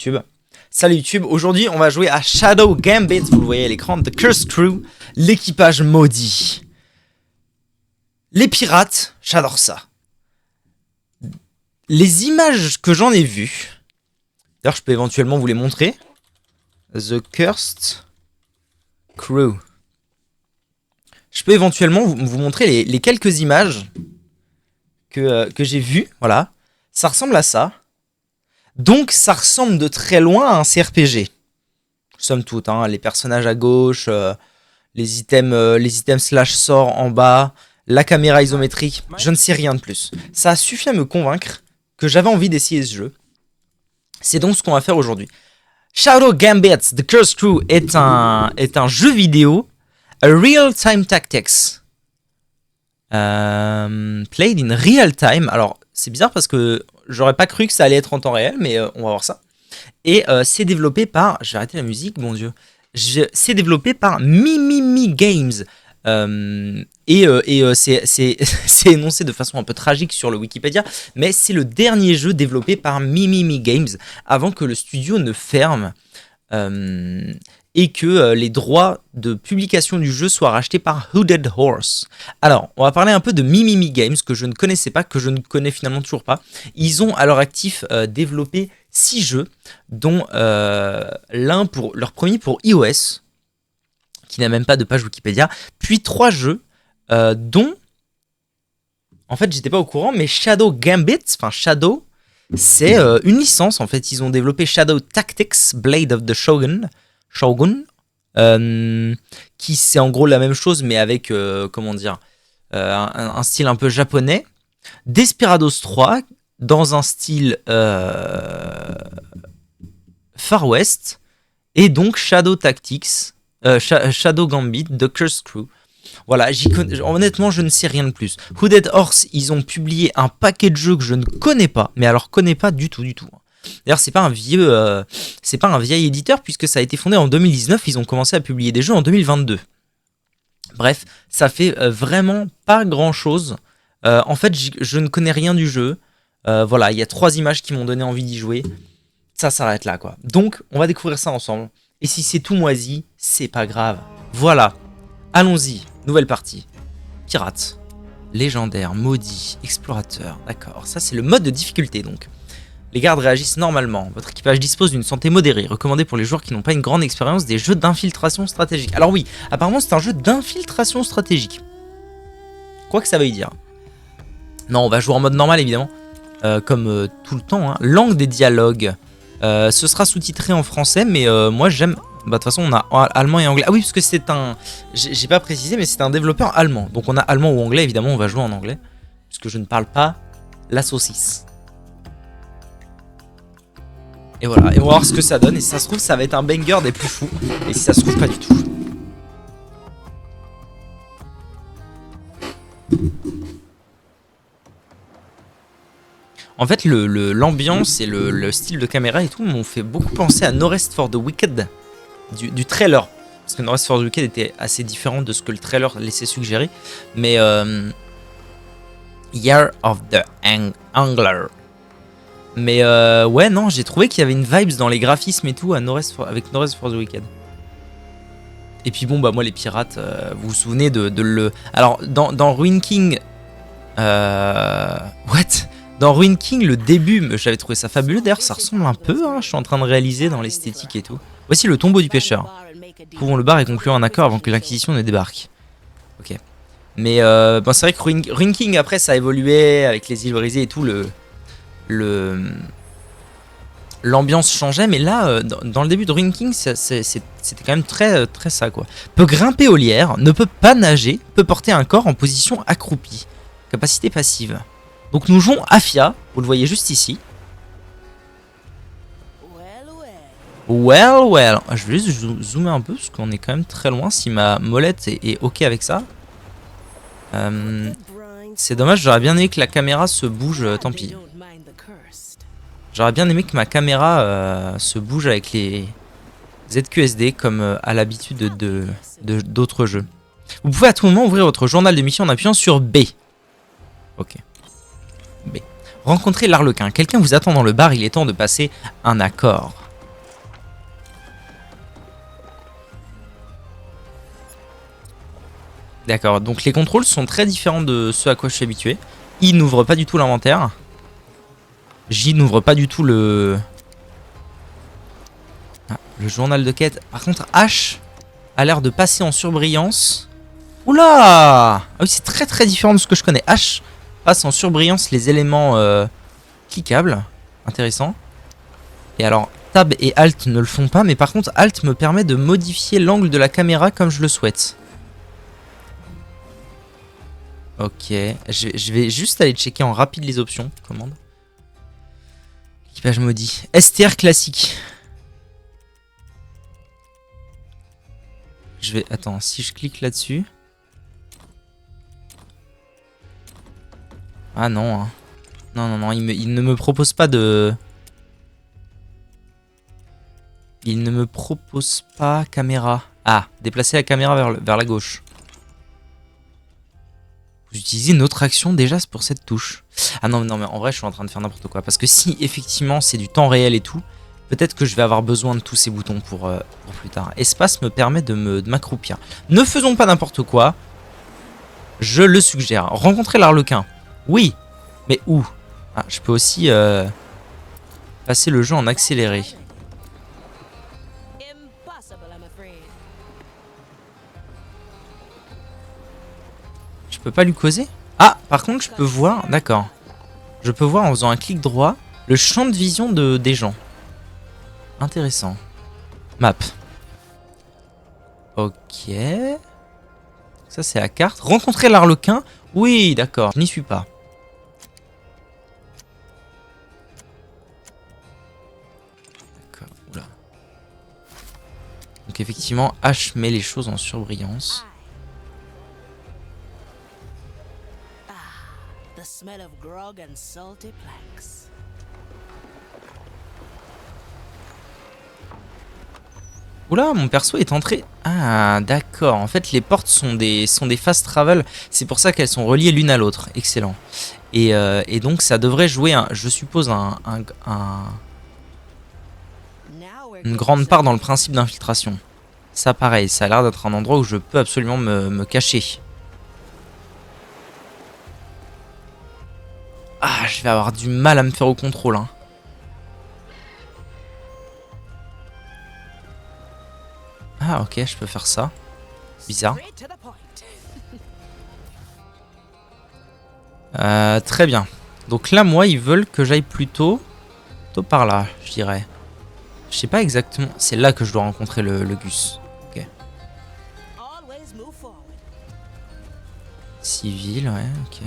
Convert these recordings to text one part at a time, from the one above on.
YouTube. Salut YouTube, aujourd'hui on va jouer à Shadow Gambit, vous le voyez à l'écran, The Cursed Crew, l'équipage maudit. Les pirates, j'adore ça. Les images que j'en ai vues, d'ailleurs je peux éventuellement vous les montrer. The Cursed Crew. Je peux éventuellement vous montrer les quelques images que j'ai vues, voilà. Ça ressemble à ça. Donc ça ressemble de très loin à un CRPG. Somme toute, hein, les personnages à gauche, les items slash sort en bas, la caméra isométrique, je ne sais rien de plus. Ça a suffi à me convaincre que j'avais envie d'essayer ce jeu. C'est donc ce qu'on va faire aujourd'hui. Shadow Gambit, The Cursed Crew est un jeu vidéo, a real-time tactics. Played in real time. Alors c'est bizarre parce que j'aurais pas cru que ça allait être en temps réel, mais on va voir ça. Et c'est développé par... Je vais arrêter la musique, bon Dieu. C'est développé par Mimimi Games. C'est énoncé de façon un peu tragique sur le Wikipédia, mais c'est le dernier jeu développé par Mimimi Games avant que le studio ne ferme et que les droits de publication du jeu soient rachetés par Hooded Horse. Alors, on va parler un peu de Mimimi Games, que je ne connaissais pas, que je ne connais finalement toujours pas. Ils ont à leur actif développé 6 jeux, dont leur premier pour iOS, qui n'a même pas de page Wikipédia, puis 3 jeux, dont, en fait, j'étais pas au courant, mais Shadow Gambit, enfin Shadow, c'est une licence, en fait. Ils ont développé Shadow Tactics, Blade of the Shogun, qui c'est en gros la même chose, mais avec, comment dire, un style un peu japonais. Desperados 3, dans un style Far West, et donc Shadow Tactics, Shadow Gambit, The Cursed Crew. Voilà, honnêtement, je ne sais rien de plus. Hooded Horse, ils ont publié un paquet de jeux que je ne connais pas, mais alors connais pas du tout. D'ailleurs, c'est pas un vieil éditeur puisque ça a été fondé en 2019. Ils ont commencé à publier des jeux en 2022. Bref, ça fait vraiment pas grand chose. En fait, je ne connais rien du jeu. Voilà, il y a 3 images qui m'ont donné envie d'y jouer. Ça s'arrête là, quoi. Donc, on va découvrir ça ensemble. Et si c'est tout moisi, c'est pas grave. Voilà. Allons-y, nouvelle partie. Pirates, légendaire, maudit, explorateur, d'accord. Ça c'est le mode de difficulté donc. Les gardes réagissent normalement. Votre équipage dispose d'une santé modérée, recommandée pour les joueurs qui n'ont pas une grande expérience des jeux d'infiltration stratégique. Alors oui, apparemment c'est un jeu d'infiltration stratégique. Quoi que ça veuille dire. Non, on va jouer en mode normal évidemment, comme tout le temps. Hein. Langue des dialogues. Ce sera sous-titré en français, mais moi j'aime... Bah de toute façon on a allemand et anglais. Ah oui parce que c'est un... J'ai pas précisé mais c'est un développeur allemand. Donc on a allemand ou anglais évidemment on va jouer en anglais. Puisque je ne parle pas la saucisse. Et voilà, et on va voir ce que ça donne. Et si ça se trouve ça va être un banger des plus fous. Et si ça se trouve pas du tout. En fait l'ambiance et le style de caméra et tout m'ont fait beaucoup penser à No Rest for the Wicked. Du trailer, parce que No Rest for the Wicked était assez différent de ce que le trailer laissait suggérer, mais Year of the Angler. Mais ouais, non, j'ai trouvé qu'il y avait une vibes dans les graphismes et tout avec No Rest for the Wicked. Et puis bon, bah moi les pirates, vous vous souvenez Alors, dans Ruin King... Dans Ruin King, le début, j'avais trouvé ça fabuleux. D'ailleurs, ça ressemble un peu, hein, je suis en train de réaliser dans l'esthétique et tout. Voici le tombeau du pêcheur. Trouvons le bar et concluons un accord avant que l'Inquisition ne débarque. Ok. Mais bon, c'est vrai que Ruin King, après, ça a évolué avec les îles brisées et tout. L'ambiance changeait, mais là, dans le début de Ruin King, c'était quand même très ça, quoi. Peut grimper aux lierres, ne peut pas nager, peut porter un corps en position accroupie. Capacité passive. Donc nous jouons Afia, vous le voyez juste ici. Well. Je vais juste zoomer un peu parce qu'on est quand même très loin. Si ma molette est ok avec ça. C'est dommage, j'aurais bien aimé que la caméra se bouge, tant pis. J'aurais bien aimé que ma caméra se bouge avec les ZQSD comme à l'habitude d'autres jeux. Vous pouvez à tout moment ouvrir votre journal de mission en appuyant sur B. Ok. B. Rencontrez l'Arlequin. Quelqu'un vous attend dans le bar, il est temps de passer un accord. d'accord. Donc les contrôles sont très différents de ceux à quoi je suis habitué. I n'ouvre pas du tout l'inventaire. J n'ouvre pas du tout le journal de quête. Par contre, H a l'air de passer en surbrillance. Oula! Ah oui, c'est très très différent de ce que je connais. H passe en surbrillance les éléments cliquables. Intéressant. Et alors, Tab et Alt ne le font pas, mais par contre, Alt me permet de modifier l'angle de la caméra comme je le souhaite. Ok, je vais juste aller checker en rapide les options. Commande. Équipage maudit. STR classique. Je vais... Attends, si je clique là-dessus... Ah non, hein. Non, non, non, il ne me propose pas de... Il ne me propose pas caméra. Ah, déplacer la caméra vers la gauche. Vous utilisez une autre action déjà pour cette touche. Ah non, non, mais en vrai, je suis en train de faire n'importe quoi. Parce que si, effectivement, c'est du temps réel et tout, peut-être que je vais avoir besoin de tous ces boutons pour plus tard. Espace me permet de m'accroupir. Ne faisons pas n'importe quoi. Je le suggère. Rencontrer l'Arlequin. Oui, mais où? Ah, je peux aussi passer le jeu en accéléré. Je peux pas lui causer? Ah, par contre, je peux voir... D'accord. Je peux voir en faisant un clic droit le champ de vision des gens. Intéressant. Map. Ok. Ça, c'est la carte. Rencontrer l'Arlequin. Oui, d'accord. Je n'y suis pas. D'accord. Oula. Donc, effectivement, H met les choses en surbrillance. The smell of grog and salty planks. Oula, mon perso est entré. Ah, d'accord. En fait, les portes sont des fast travel. C'est pour ça qu'elles sont reliées l'une à l'autre. Excellent. Et donc, ça devrait jouer, je suppose, une grande part dans le principe d'infiltration. Ça, pareil, ça a l'air d'être un endroit où je peux absolument me cacher. Ah, je vais avoir du mal à me faire au contrôle, hein. Ah, ok, je peux faire ça. Bizarre. Très bien. Donc là, moi, ils veulent que j'aille plutôt par là, je dirais. Je sais pas exactement. C'est là que je dois rencontrer le Gus. Ok. Civil, ouais, ok.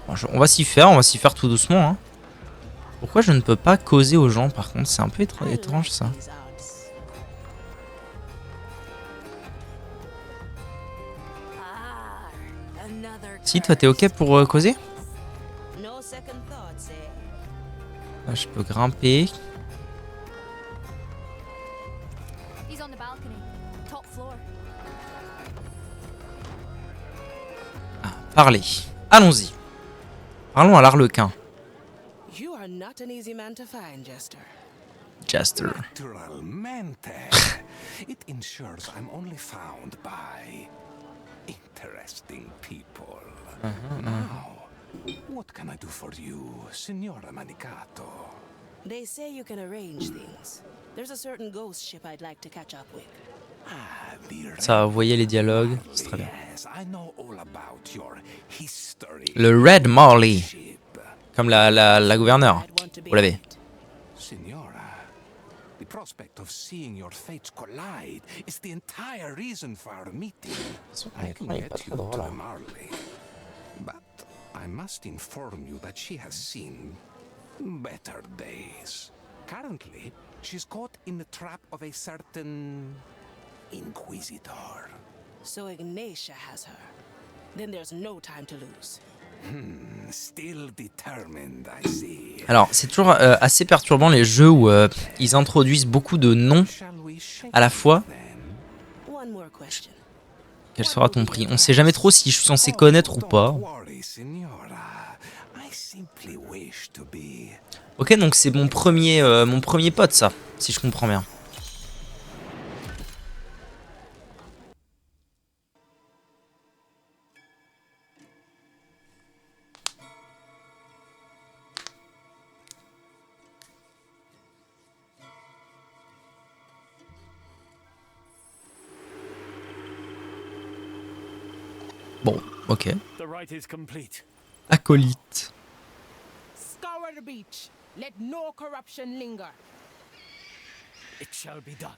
Bon, on va s'y faire tout doucement, hein. Pourquoi je ne peux pas causer aux gens, par contre? C'est un peu étrange, ça. Si, toi, t'es ok pour causer? Là, je peux grimper. Ah, parler. Allons-y. Parlons à l'Arlequin. Jester. It ensures I'm only found by interesting people. Now, what can I do for you, Signora Manicato? They say you can arrange things. There's a certain ghost ship I'd like to catch up with. Ça, vous voyez les dialogues, c'est très bien. Yes, I know all about your history. Le Red Marley. Comme la gouverneure. Vous l'avez. Signora, the prospect of seeing your fates collide is the entire reason for our meeting. I can get you to the Marley. But I must inform you that she has seen better days. Currently, she's caught in the trap of a certain Inquisitor. So Ignatia has her. Then there's no time to lose. Still determined, I see. Alors, c'est toujours assez perturbant les jeux où ils introduisent beaucoup de noms à la fois. One more question. Quel sera ton prix? On sait jamais trop si je suis censé connaître ou pas. Ok, donc c'est mon premier pote, ça, si je comprends bien. Bon, ok. The rite is complete. Acolyte. Scour the beach. Let no corruption linger. It shall be done.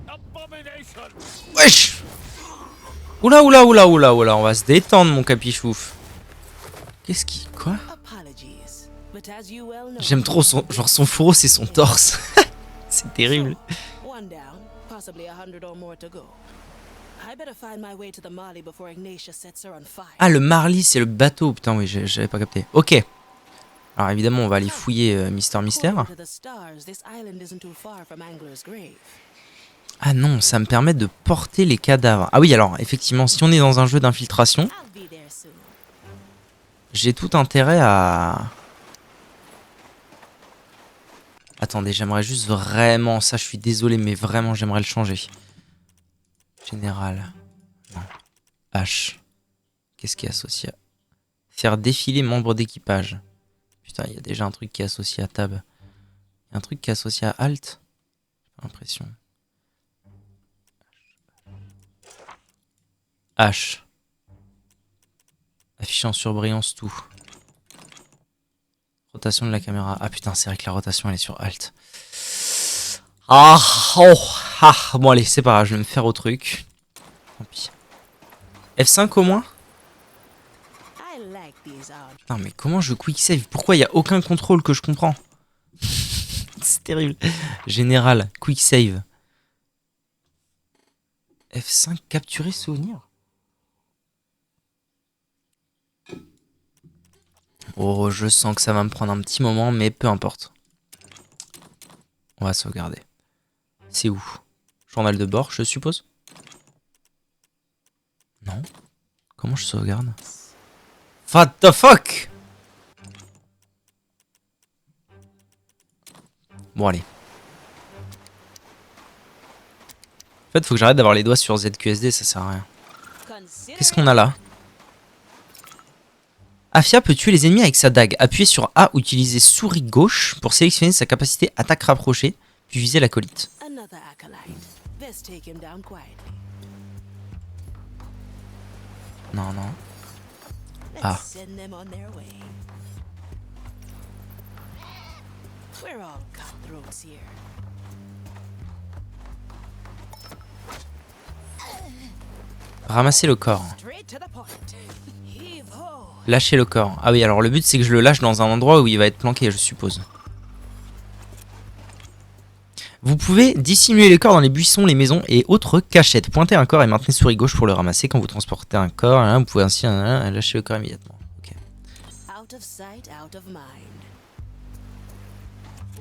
Abomination! Wesh. Oula, oula, oula, oula, oula, on va se détendre, mon capichouf. Qu'est-ce qui... Quoi? Apologies. But as you well know, J'aime trop son... Genre son fourreau, c'est son torse. C'est terrible. one down, possibly 100 or more to go. I better find my way to the Marley before Ignatia sets her on fire. Ah, le Marley, c'est le bateau. Putain, oui, j'avais pas capté. Ok. Alors évidemment, on va aller fouiller Mister Mystère. According to the stars, this island isn't too far from Angler's Grave. Ah non, ça me permet de porter les cadavres. Ah oui, alors effectivement, si on est dans un jeu d'infiltration, I'll be there soon. j'ai tout intérêt à... Attendez, j'aimerais juste vraiment... Ça, je suis désolé, mais vraiment, j'aimerais le changer. Général. Non. H. Qu'est-ce qui est associé à... Faire défiler membre d'équipage. Putain, il y a déjà un truc qui est associé à Tab. Il y a un truc qui est associé à Alt. J'ai l'impression. H. Afficher en surbrillance tout. Rotation de la caméra. Ah putain, c'est vrai que la rotation elle est sur Alt. Ah, oh, ah. Bon allez, c'est pas grave, je vais me faire au truc. Tant pis. F5 au moins? I like these odds. Putain, mais comment je quick save? Pourquoi il n'y a aucun contrôle que je comprends? C'est terrible. Général, quick save. F5, capturer souvenir. Oh, je sens que ça va me prendre un petit moment, mais peu importe. On va sauvegarder. C'est où? Journal de bord, je suppose? Non. Comment je sauvegarde? What the fuck? Bon, allez. En fait, faut que j'arrête d'avoir les doigts sur ZQSD, ça sert à rien. Consider Qu'est-ce qu'on a là? Afia peut tuer les ennemis avec sa dague. Appuyez sur A ou utilisez souris gauche pour sélectionner sa capacité attaque rapprochée, puis viser l'acolyte. another acolyte. Best take him down quietly. Non, non. Let's Ah. send them on their way. We're all cutthroats here. Ramasser le corps. Straight to the point. Heave ho. Lâcher le corps. Ah oui, alors le but c'est que je le lâche dans un endroit où il va être planqué, je suppose. Vous pouvez dissimuler les corps dans les buissons, les maisons et autres cachettes. Pointez un corps et maintenez souris gauche pour le ramasser. Quand vous transportez un corps, hein, vous pouvez ainsi lâcher le corps immédiatement. Ok. Out of sight, out of mind.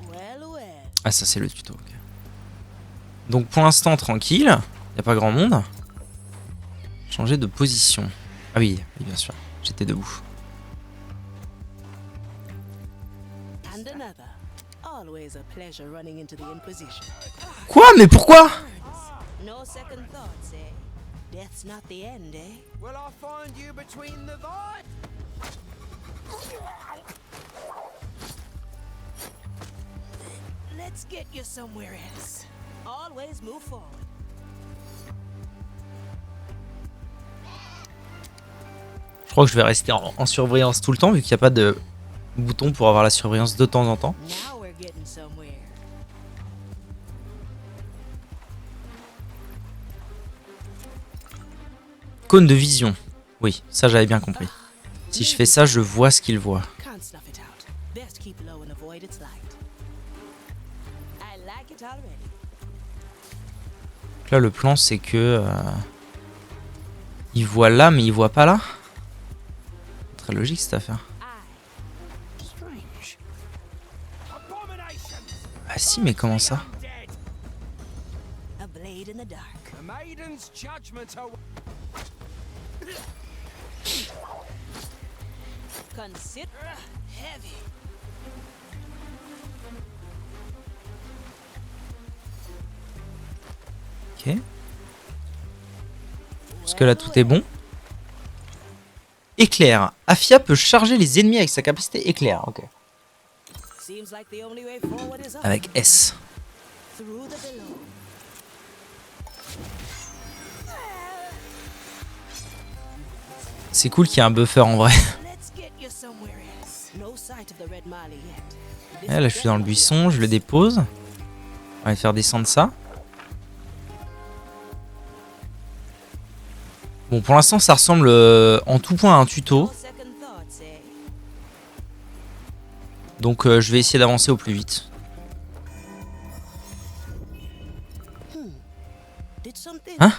Well, well. Ah ça c'est le tuto. Ok. Donc pour l'instant tranquille, il n'y a pas grand monde. Changer de position. Ah oui, oui bien sûr, j'étais debout. And another. Always a pleasure running into the Inquisition. Quoi? Mais pourquoi? No second thoughts, eh? Death's not the end, eh? Will I find you between the vine? Let's get you somewhere else. Always move forward. Je crois que je vais rester en surveillance tout le temps vu qu'il n'y a pas de bouton pour avoir la surveillance de temps en temps. Now we're getting somewhere. Cône de vision. Oui, ça j'avais bien compris. Si je fais ça, je vois ce qu'il voit. Can't snuff it out. Best keep low and avoid its light. I like it already. Là, le plan, c'est que... il voit là, mais il voit pas là. Très logique cette affaire. Strange. Abomination. Ah si, mais comment ça? Dead. A blade in the dark. The maiden's judgment Consider heavy. Ok. Parce que là tout est bon. Éclair. Afia peut charger les ennemis avec sa capacité éclair. Ok. Seems like the only way forward is up. Avec S. Through the below. C'est cool qu'il y ait un buffer en vrai. Let's get you somewhere else. No sight of the red Marley yet. Là je suis dans le buisson, je le dépose. On va faire descendre ça. Bon pour l'instant ça ressemble en tout point à un tuto. No second thoughts, eh? Donc je vais essayer d'avancer au plus vite. Did something? Hein?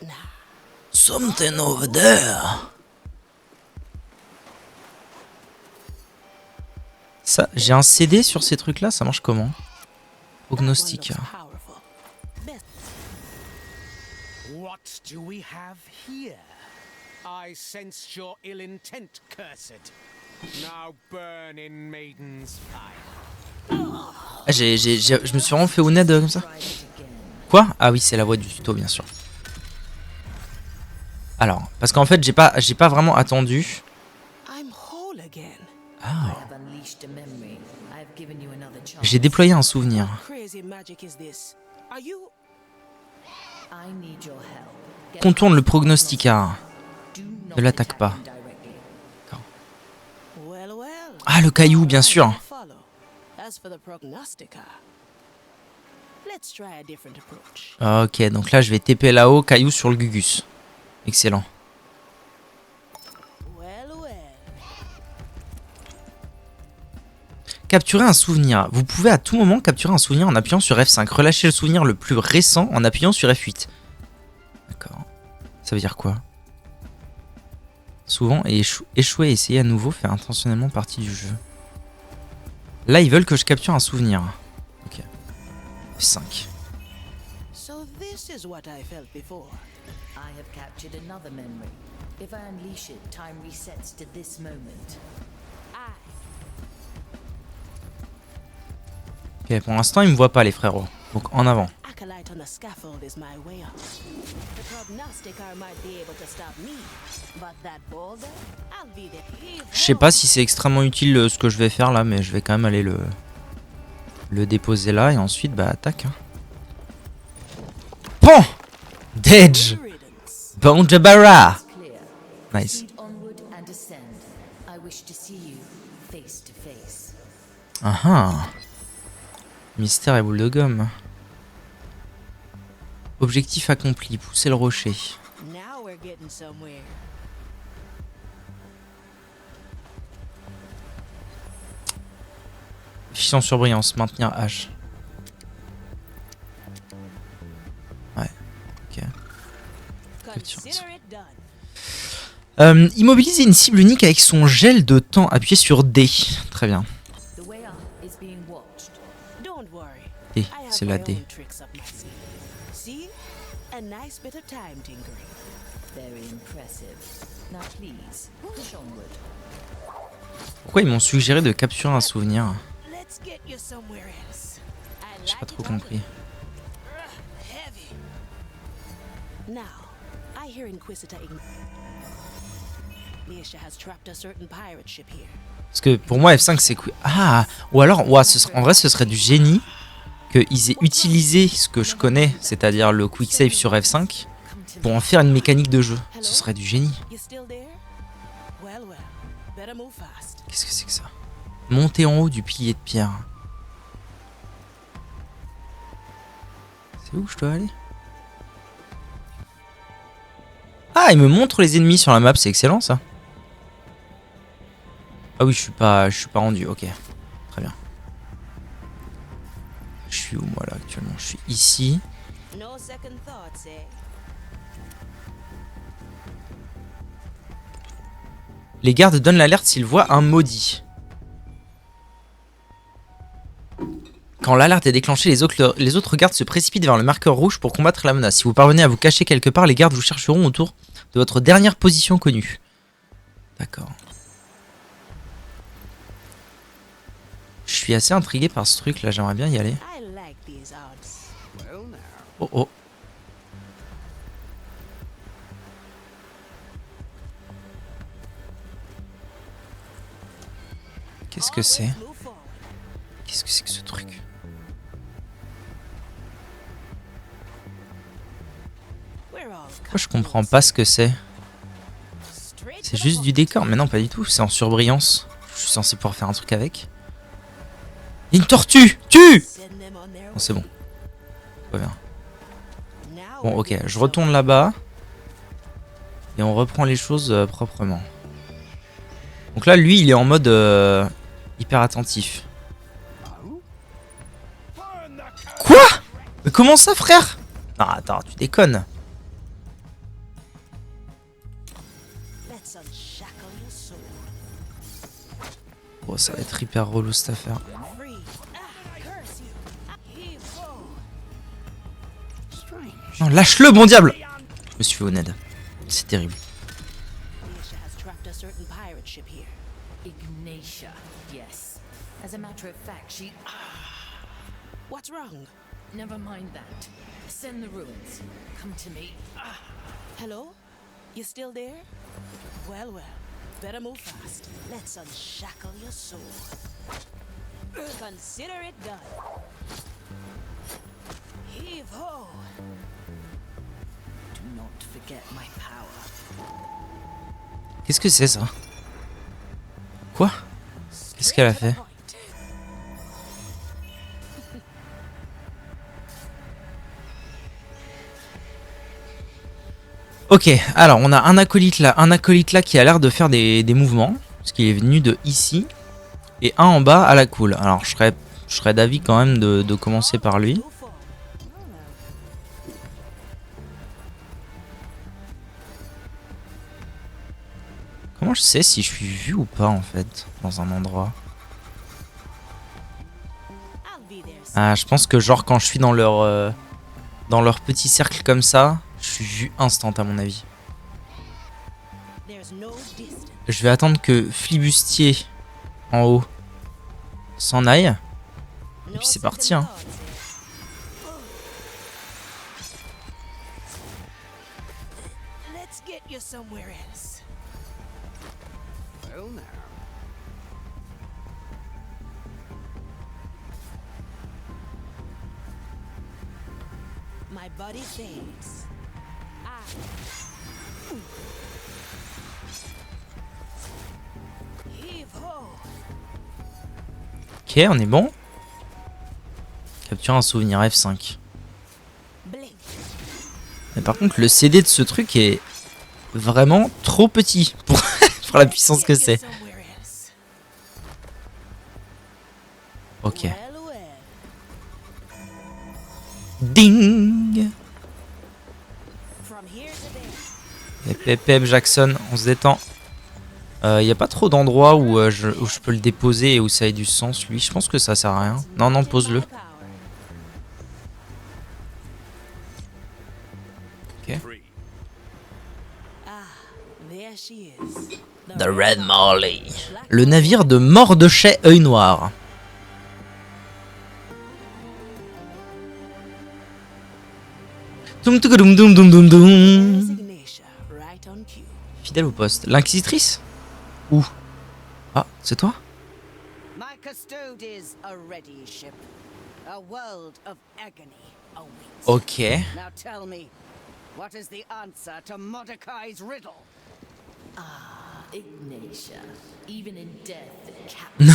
Nah. Something over there. Ça, j'ai un CD sur ces trucs là, ça marche comment? Prognostica. Powerful. Best. What do we have here? I sense your ill intent, cursed. Now burn in Maiden's fire. Ah, je me suis vraiment fait au ned comme ça. Quoi? Ah oui, c'est la voix du tuto bien sûr. Alors, parce qu'en fait, j'ai pas vraiment attendu. I'm whole again. Ah, I've unleashed a memory. I've given you another chance. j'ai déployé un souvenir. Crazy magic is this? Are you? I need your help. Get Contourne le prognostica. do not Ne l'attaque attack pas. him directly. Well, well. Ah, le caillou, bien sûr. Follow. As for the prognostica, let's try a different approach. Ok, donc là, je vais TP là-haut, caillou sur le Gugus. Excellent. Well, well. Capturer un souvenir. Vous pouvez à tout moment capturer un souvenir en appuyant sur F5. Relâchez le souvenir le plus récent en appuyant sur F8. D'accord. Ça veut dire quoi? Souvent, échouer et essayer à nouveau fait intentionnellement partie du jeu. Là, ils veulent que je capture un souvenir. Ok. F5. So this is what I felt before. I have captured another memory. If I unleash it, time resets to this moment. Ok, pour l'instant, ils me voient pas, les frérots. Donc, en avant. Acolyte on the scaffold is my way up. The prognosticar might be able to stop me, but that boulder, I'll be there. Je sais pas si c'est extrêmement utile ce que je vais faire là, mais je vais quand même aller le déposer là et ensuite, bah, attaque. Hein. Pan! Dedge! Riddance. Bon Jabara! Clear. Nice. Proceed onward and ascend. I wish to see you face to face. Ah ah. Mystère et boule de gomme. Objectif accompli, pousser le rocher. Now we're getting somewhere. Efficient surbrillance, maintenir H. Ouais, ok. Consider it done. Immobiliser une cible unique avec son gel de temps. Appuyez sur D. Très bien. The way up is being watched. Don't worry. D, I have c'est la my D. own tricks up my sleeve. See? A nice bit of time tinkering. Very impressive. Now please, push onward. Pourquoi ils m'ont suggéré de capturer un souvenir? Let's get you somewhere else. I J'ai pas like trop it compris. heavy. Now, I hear Inquisitor Ignatia has trapped a certain pirate ship here. Parce que pour moi F5 c'est quoi? Ah, ou alors ouais, en vrai ce serait du génie qu'ils aient utilisé ce que je connais, c'est-à-dire le quick save sur F5 pour en faire une mécanique de jeu. Ce serait du génie. You still there? Well, well. Better move fast. Qu'est-ce que c'est que ça? Monter en haut du pilier de pierre. C'est où je dois aller? Ah, il me montre les ennemis sur la map, c'est excellent ça. Ah oui, je suis pas rendu. OK. Très bien. Je suis où moi là actuellement? Je suis ici. No second thoughts, eh? Les gardes donnent l'alerte s'ils voient un maudit. Quand l'alerte est déclenchée, les autres gardes se précipitent vers le marqueur rouge pour combattre la menace. Si vous parvenez à vous cacher quelque part, les gardes vous chercheront autour de votre dernière position connue. D'accord. suis assez intrigué par ce truc là, j'aimerais bien y aller. I like these odds. Well, now. Oh oh. Qu'est-ce que c'est? Always move forward. Qu'est-ce que c'est que ce truc? We're all Moi je comprends pas ce que c'est. straight C'est to the juste du point. décor, mais non pas du tout, c'est en surbrillance. Je suis censé pouvoir faire un truc avec. Une tortue! Tue! Send them on their Bon c'est bon. way. Tout va bien. Now Bon we're ok, doing je retourne là-bas. Et on reprend les choses proprement. Donc là lui il est en mode hyper attentif. Quoi? Mais comment ça frère? Non attends, tu déconnes. Let's unshackle your soul. Oh ça va être hyper relou cette affaire. Free. Curse you. Heave ho. Strange. Non lâche-le bon diable! Je me suis fait au ned. C'est terrible. Nisha has trapped a certain pirate ship here. Ignatia, yes. As a matter of fact, she... What's wrong? Never mind that. Send the ruins. Come to me. Hello? You still there? Well, well. Better move fast. Let's unshackle your soul. Consider it done. Heave ho. Do not forget my power. Qu'est-ce que c'est ça? Quoi? Qu'est-ce qu'elle a Straight to the fait? point. Ok, alors on a un acolyte là qui a l'air de faire des mouvements, parce qu'il est venu de ici, et un en bas à la cool. Alors je serais d'avis quand même de commencer par lui. Move forward. Comment je sais si je suis vu ou pas en fait, dans un endroit? I'll be there soon. Ah, je pense que genre quand je suis dans leur petit cercle comme ça, je suis vu instant à mon avis. There's no distance. Je vais attendre que Flibustier en haut s'en aille. No puis c'est second parti, hein. thoughts here. Let's get you somewhere else. Well, now. My body fades. Heave ho. Ok, on est bon. Capture un souvenir F5. Blink. Mais par contre, le CD de ce truc est vraiment trop petit pour, pour la puissance que Get you c'est. somewhere else. Ok. Well, well. Ding! From here to there. Pep, pep, Jackson, on se détend. Il n'y a pas trop d'endroits où je peux le déposer et où ça ait du sens, lui. Je pense que ça sert à rien. Non, non, pose-le. Ok. Ah, there she is. The Red Marley. Le navire de Mordechai Œil Noir. Doum doum doum doum doum There's doum. Ignatia, right on cue. Fidèle au poste. L'inquisitrice? Où? Ah, c'est toi? My custode is a ready ship. A world of agony awaits. Ok. Now tell me, what is the answer to Mordecai's riddle? Ignatia, even in death, the captain.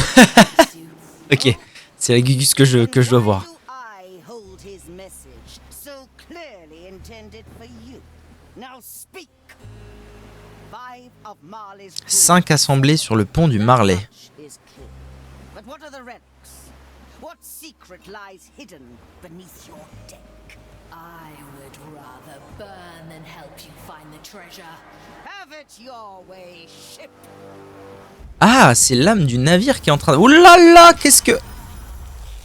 Ok. C'est la Gugus que je dois voir. Why do I hold his message so clearly intended for you? Now speak. 5 of Marley's crew 5 assemblés sur le pont du Marley. is clear. But what are the relics? What secret lies hidden beneath your deck? I would rather burn than help you find the treasure. Have it your way, ship. Ah, c'est l'âme du navire qui est en train de... Ouh là là, qu'est-ce que...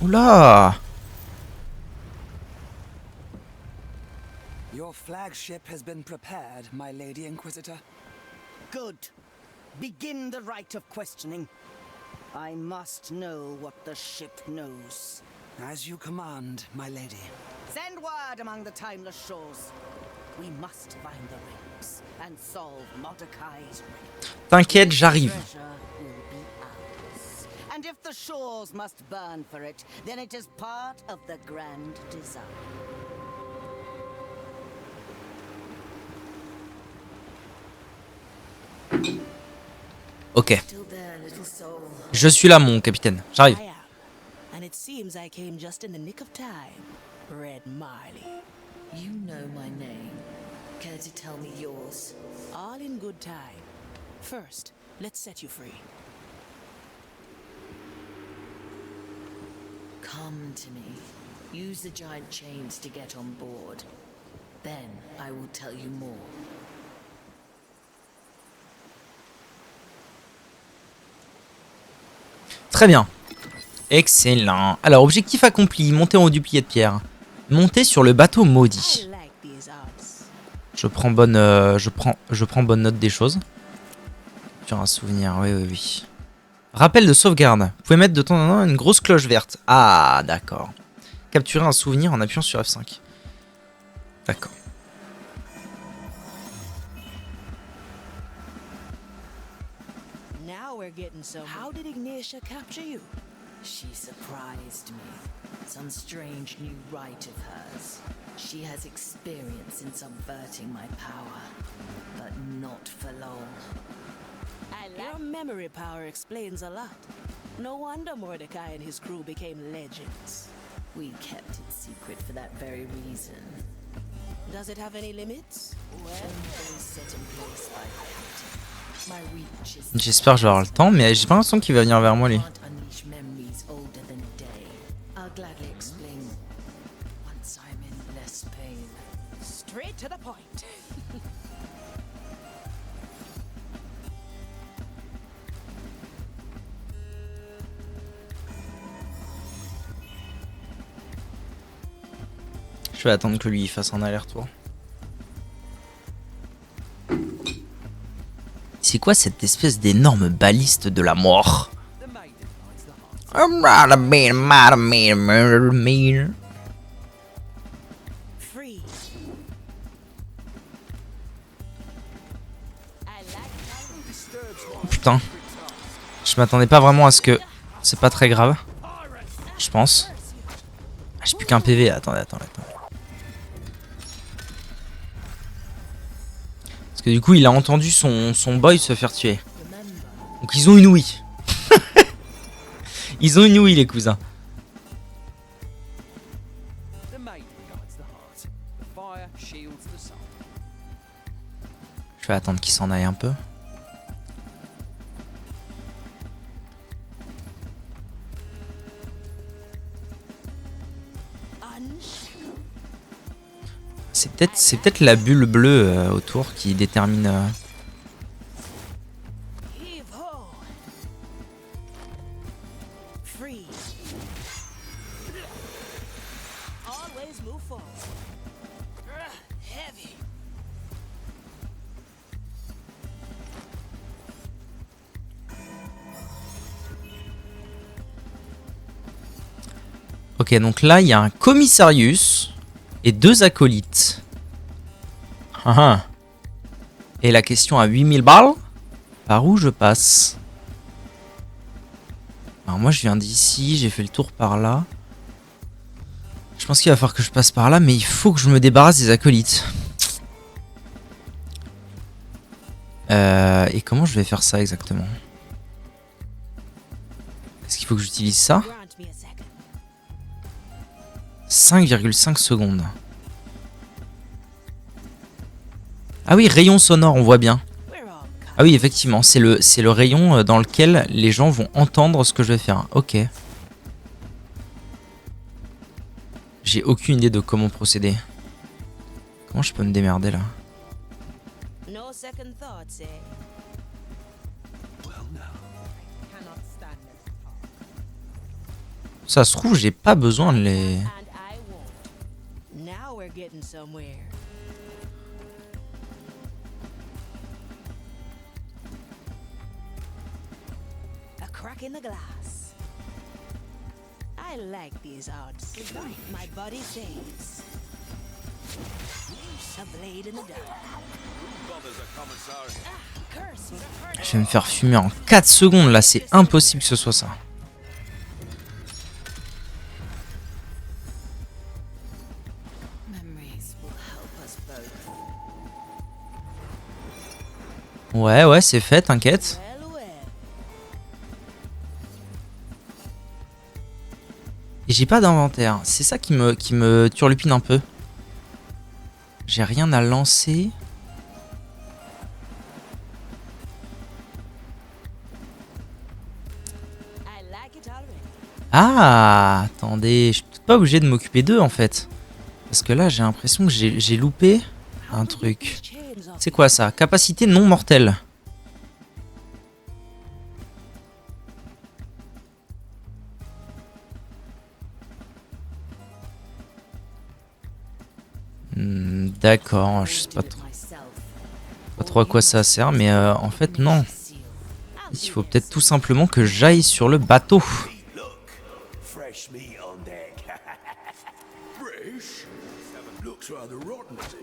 Oula. Your flagship has been prepared, my Lady Inquisitor. Good. Begin the rite of questioning. I must know what the ship knows. As you command, my lady. Send word among the timeless shores. We must find the rings and solve Mordecai's ring. T'inquiète, j'arrive. Treasure will be ours. And if the shores must burn for it, then it is part of the grand design. Ok. Still there, little soul. Je suis là, mon capitaine. J'arrive. I am. And it seems I came just in the nick of time. Red Marley. You know my name. Care to tell me yours? All in good time. First, let's set you free. Come to me. Use the giant chains to get on board. Then I will tell you more. Très bien. Excellent. Alors, objectif accompli. Monter en haut du pilier de pierre. Monter sur le bateau maudit. I like these arts. Je prends bonne note des choses. Sur un souvenir, oui. Rappel de sauvegarde. Vous pouvez mettre de temps en temps une grosse cloche verte. Ah, d'accord. Capturer un souvenir en appuyant sur F5. D'accord. Now we're getting somewhere. How did Ignatia capture you? She surprised me. Some strange new right of hers. She has experience in subverting my power, but not for long. Your memory power explains a lot. No wonder Mordecai and his crew became legends. We kept it secret for that very reason. Does it have any limits? Only set in place by the captain. My reach is J'espère que je vais avoir le temps, mais j'ai pas l'impression qu'il va venir vers moi, lui. can't unleash memories older than a day. I'll gladly explain once I'm in less pain. Straight to the point. Je vais attendre que lui il fasse un aller-retour. C'est quoi cette espèce d'énorme baliste de la mort? Free. Putain. Je m'attendais pas vraiment à ce que... C'est pas très grave. Je pense. Ah, j'ai plus qu'un PV. Attendez. Parce que du coup, il a entendu son boy se faire tuer. Donc ils ont une ouïe. Ils ont une ouïe, les cousins. The maiden guides the heart. The fire shields the soul. Je vais attendre qu'il s'en aille un peu. C'est peut-être la bulle bleue autour qui détermine. Heave ho. Free. Always move forward. Heavy. Ok, donc là il y a un commissarius et 2 acolytes. Et la question à 8000 balles. Par où je passe? Alors moi je viens d'ici, j'ai fait le tour par là. Je pense qu'il va falloir que je passe par là, mais il faut que je me débarrasse des acolytes. Et comment je vais faire ça exactement? Est-ce qu'il faut que j'utilise ça? Grant me a second. 5,5 secondes. Ah oui, rayon sonore, on voit bien. We're all Ah oui, effectivement, c'est le rayon dans lequel les gens vont entendre ce que je vais faire. Ok. J'ai aucune idée de comment procéder. Comment je peux me démerder là? No second thoughts, eh? Cannot stand this task. Ça se trouve, j'ai pas besoin de les... And I won't. Now we're getting somewhere. in the glass. I like these odds. My body saves. A blade in the dark. Curse. Je vais me faire fumer en 4 secondes là, c'est impossible que ce soit ça. Ouais, c'est fait, t'inquiète. Well, well. Et j'ai pas d'inventaire, c'est ça qui me turlupine un peu. J'ai rien à lancer. I like it already. Ah, attendez, je suis peut-être pas obligé de m'occuper d'eux en fait. Parce que là, j'ai l'impression que j'ai loupé un truc. C'est quoi ça? Capacité non mortelle. D'accord, je sais pas trop à quoi ça sert, mais en fait non. Il faut peut-être tout simplement que j'aille sur le bateau. Fresh meat on deck. Fresh? Looks rather rotten, see?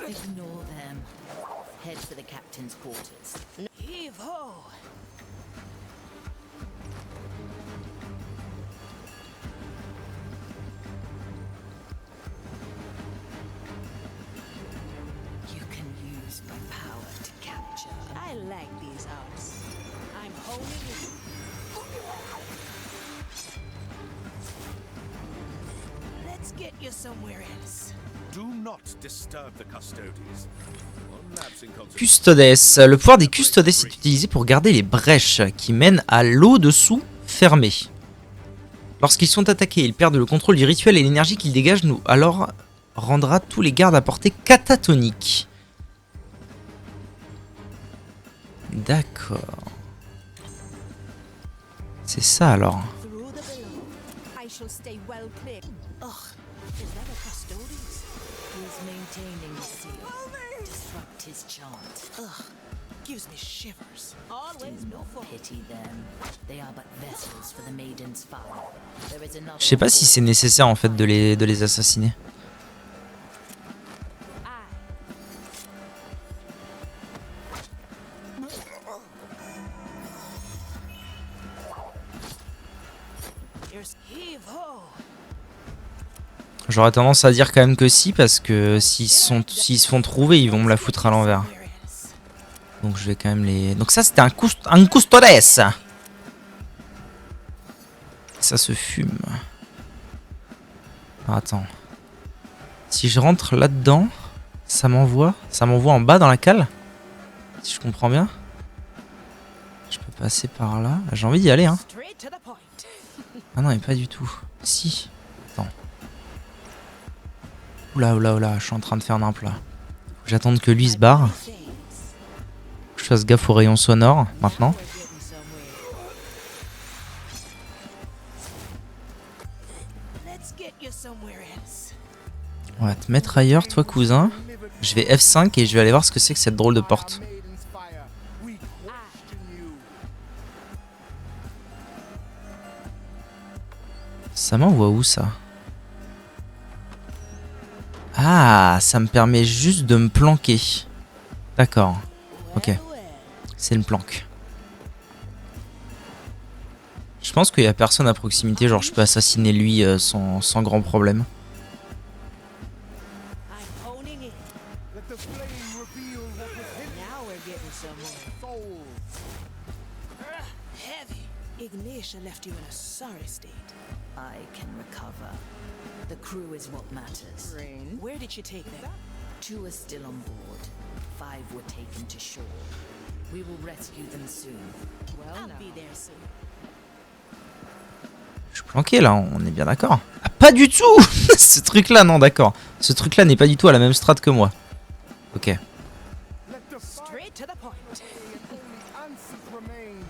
Ignore them. Head for the captain's quarters. Heave ho! You can use my power to capture. I like these odds. I'm holding it. Let's get you somewhere else. Do not disturb the custodies. One lapse in concentration. Custodes. Le pouvoir des custodes est utilisé pour garder les brèches qui mènent à l'eau-dessous fermée. Lorsqu'ils sont attaqués, ils perdent le contrôle du rituel et l'énergie qu'ils dégagent nous alors rendra tous les gardes à portée catatonique. D'accord. C'est ça alors. Through the below. I shall stay well clear. Ugh, is that a custodians? He's maintaining the seal. Disrupt his chant. Ugh, gives me shivers. Always Do no not fun. pity them. They are but vessels for the maiden's fire. There is another. Je sais pas si c'est nécessaire en fait de les assassiner. Heave ho! J'aurais tendance à dire quand même que si, parce que s'ils se font trouver, ils vont me la foutre à l'envers. Donc je vais quand même les... Donc ça c'était un custodes. Ça se fume. Alors, attends. Si je rentre là-dedans, ça m'envoie en bas dans la cale. Si je comprends bien. Je peux passer par là. J'ai envie d'y aller hein. Straight to the point. Ah non, mais pas du tout. Si. Attends. Oula, oula, oula, je suis en train de faire nimp là. Faut que j'attende que lui se barre. Saves. Faut que je fasse gaffe aux rayons sonores maintenant. We're getting somewhere. Let's get you somewhere else. On va te mettre ailleurs, toi, cousin. Je vais F5 et je vais aller voir ce que c'est que cette drôle de porte. Maiden's fire. We question you. Ça m'envoie où ça? Ah, ça me permet juste de me planquer. D'accord. Ok. Well, well. C'est une planque. Je pense qu'il y a personne à proximité, genre je peux assassiner lui sans grand problème. I'm honing it. Let the flame reveal what was hidden. Now we're getting somewhere. Soul. Heavy. Ignatia left you in a sorry state. I can recover. The crew is what matters. Rain. Where did she take them? 2 are still on board. 5 were taken to shore. We will rescue them soon. Well, I'll be there soon. Je suis planqué là, on est bien d'accord. Ah, pas du tout. Ce truc là, non, d'accord. Ce truc là n'est pas du tout à la même strate que moi. Ok. Let the Straight to the point. answers remain.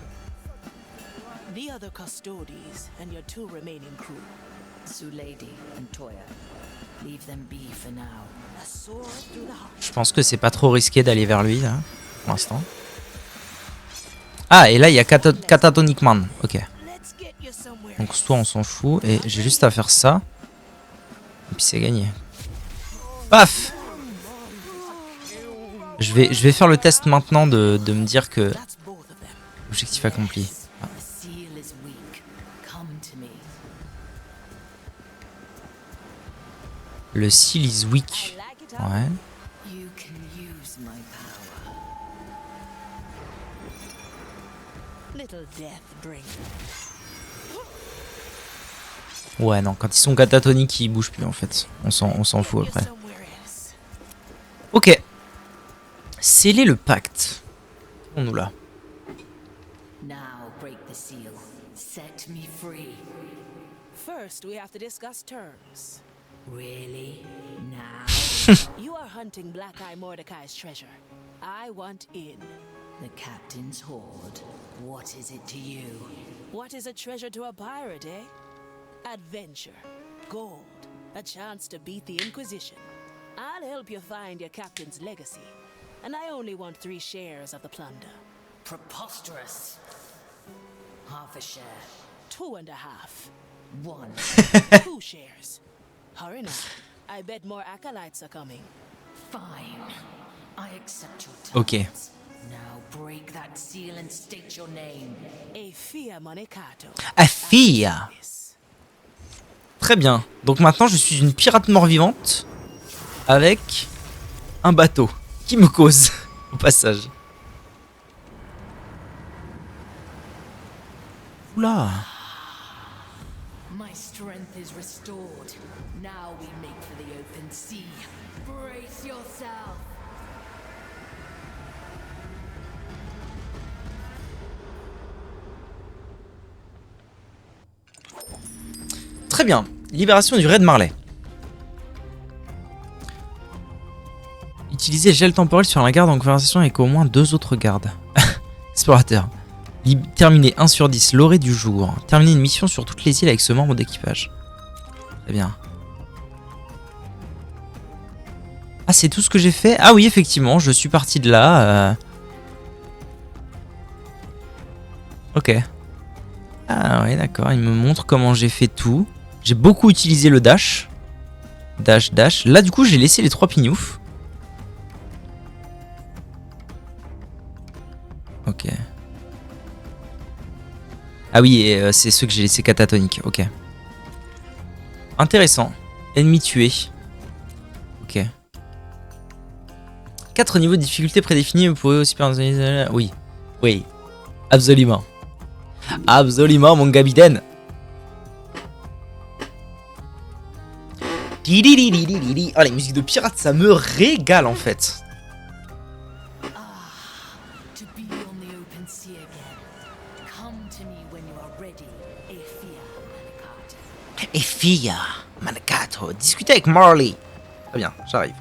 The other custodies and your 2 remaining crew. Sue Lady and Toya. Leave them be for now. A sword through the heart. Je pense que c'est pas trop risqué d'aller vers lui là, pour l'instant. Ah, et là, il y a Catatonic Man. Ok. Donc, soit on s'en fout. Et j'ai juste à faire ça. Et puis, c'est gagné. Paf! Je vais faire le test maintenant de me dire que... Objectif accompli. Ah. Le seal is weak. Ouais. Ouais, non, quand ils sont catatoniques, ils bougent plus en fait. On s'en fout après. Ok. Sceller le pacte. On nous là. Now break the seal. Set me free. First, we have to discuss terms. Really? Now? You are hunting Black Eye Mordecai's treasure. I want in. The captain's hoard. What is it to you? What is a treasure to a pirate, eh? Adventure, gold, a chance to beat the Inquisition. I'll help you find your captain's legacy, and I only want 3 shares of the plunder. Preposterous. Half a share. 2.5. 1. 2 shares. Hurry now. I bet more acolytes are coming. Fine. I accept your terms. Ok. Now break that seal and state your name. Afia Monecato. Afia. Très bien. Donc maintenant, je suis une pirate mort-vivante avec un bateau qui me cause au passage. Oula. My strength is restored. Now we make for the open sea. Brace yourself. Très bien. Libération du raid Marley. Utilisez le gel temporel sur un garde en conversation avec au moins 2 autres gardes. Explorateur. Terminer 1 sur 10. L'orée du jour. Terminer une mission sur toutes les îles avec ce membre d'équipage. Très bien. Ah, c'est tout ce que j'ai fait? Ah oui, effectivement, je suis parti de là. Ok. Ah oui, d'accord, il me montre comment j'ai fait tout. J'ai beaucoup utilisé le dash. Dash, dash. Là, du coup, j'ai laissé les 3 pignoufs. Ok. Ah oui, c'est ceux que j'ai laissés catatoniques. Ok. Intéressant. Ennemi tué. Ok. 4 niveaux de difficulté prédéfinis. Vous pouvez aussi personnaliser. Oui. Oui. Absolument. Absolument, mon capitaine. Oh, les musiques de pirates, ça me régale en fait. To be on the open sea again. Come to me when you are ready, Afia Monecato. Afia Monecato. Discutez avec Marley. Très bien, j'arrive.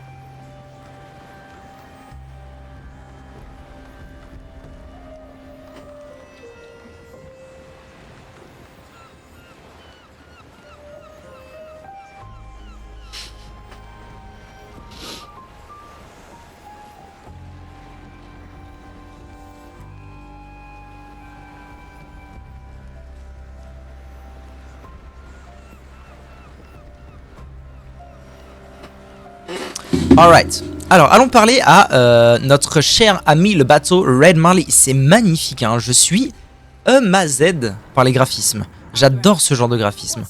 Alright. Alors, allons parler à notre cher ami le bateau Red Marley. C'est magnifique, hein. Je suis amazed par les graphismes. J'adore ce genre de graphisme.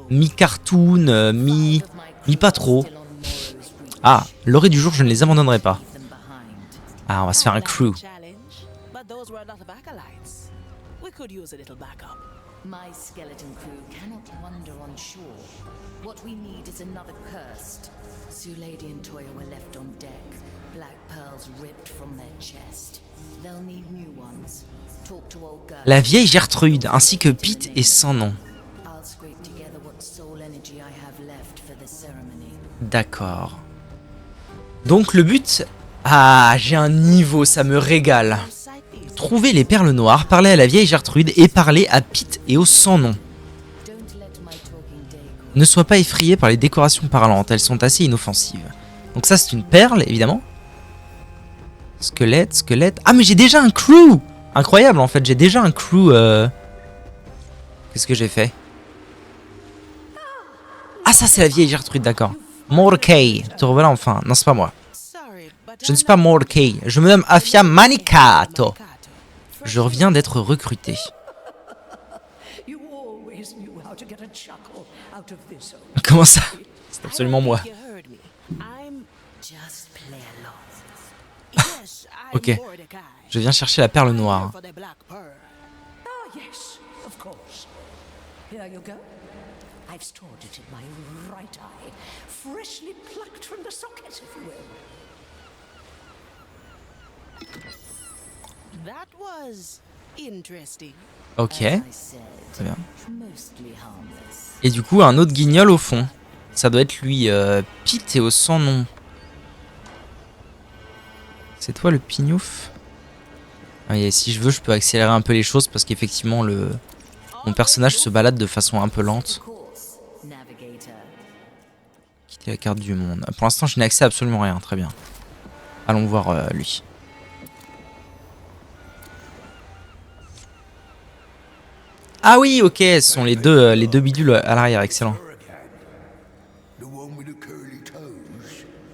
Mi-cartoon, mi pas trop. Ah, l'orée du jour, je ne les abandonnerai pas. Ah, on va se faire un crew. My skeleton crew cannot wander on shore. What we need is another cursed. Sue Lady and Toya were left on deck. Black pearls ripped from their chest. They'll need new ones. Talk to old girl. La vieille Gertrude, ainsi que Pete et Sans Nom. I'll scrape together what soul energy I have left for the ceremony. D'accord. Donc le but... Ah, j'ai un niveau, ça me régale. Trouver les perles noires, parler à la vieille Gertrude et parler à Pete et au Sans Nom. Ne sois pas effrayé par les décorations parlantes, elles sont assez inoffensives. Donc ça c'est une perle, évidemment. Squelette, squelette... Ah mais j'ai déjà un crew! Incroyable en fait, j'ai déjà un crew. Qu'est-ce que j'ai fait? Ah, ça c'est la vieille Gertrude, d'accord. Mordecai, te revoilà enfin. Non, c'est pas moi. Je ne suis pas Mordecai, je me nomme Afia Manicato. Je reviens d'être recruté. Comment ça? C'est absolument moi. Ok. Je viens chercher la perle noire. I've stored it in my right eye, freshly plucked from the socket, if you will. That was interesting. Ok. Très bien. Et du coup, un autre guignol au fond. Ça doit être lui. Pithéo sans nom. C'est toi le pignouf? Et si je veux, je peux accélérer un peu les choses parce qu'effectivement, mon personnage se balade de façon un peu lente. Quitter la carte du monde. Pour l'instant, je n'ai accès à absolument rien. Très bien. Allons voir lui. Ah oui, ok, ce sont les deux bidules à l'arrière. Excellent.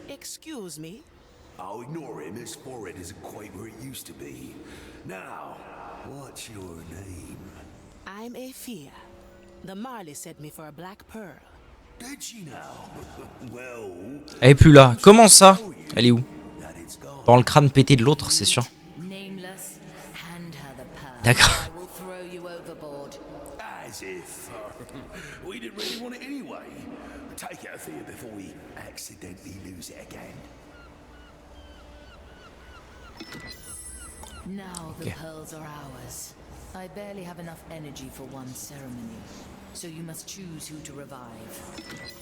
Excuse me. I'll ignore him. His forehead isn't quite where it used to be. Now, what's your name? I'm Afia. The Marley sent me for a black pearl. Did she now? Well, Elle est plus là. Comment ça? Elle est où? Dans le crâne pété de l'autre, c'est sûr. D'accord. as if we didn't really want it anyway. Take it out here before we accidentally lose it again. Now the pearls are ours. I barely have enough energy for one ceremony, so you must choose who to revive.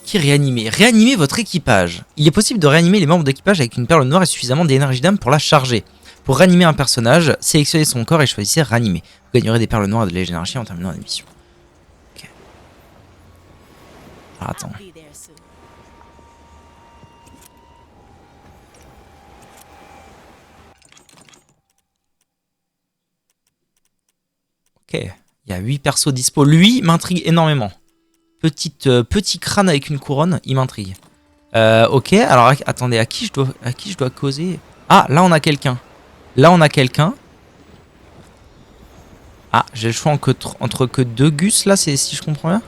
Qui réanimer? Réanimer votre équipage. Il est possible de réanimer les membres d'équipage avec une perle noire et suffisamment d'énergie d'âme pour la charger. Pour réanimer un personnage, sélectionnez son corps et choisissez réanimer. Vous gagnerez des perles noires et de l'énergie en terminant la mission. Ok. Alors, attends. Ok, il y a 8 persos dispo. Lui m'intrigue énormément. Petit crâne avec une couronne, il m'intrigue. Ok, alors attendez, à qui je dois causer? Ah, là on a quelqu'un. Ah, j'ai le choix entre que deux Gus là, si je comprends bien.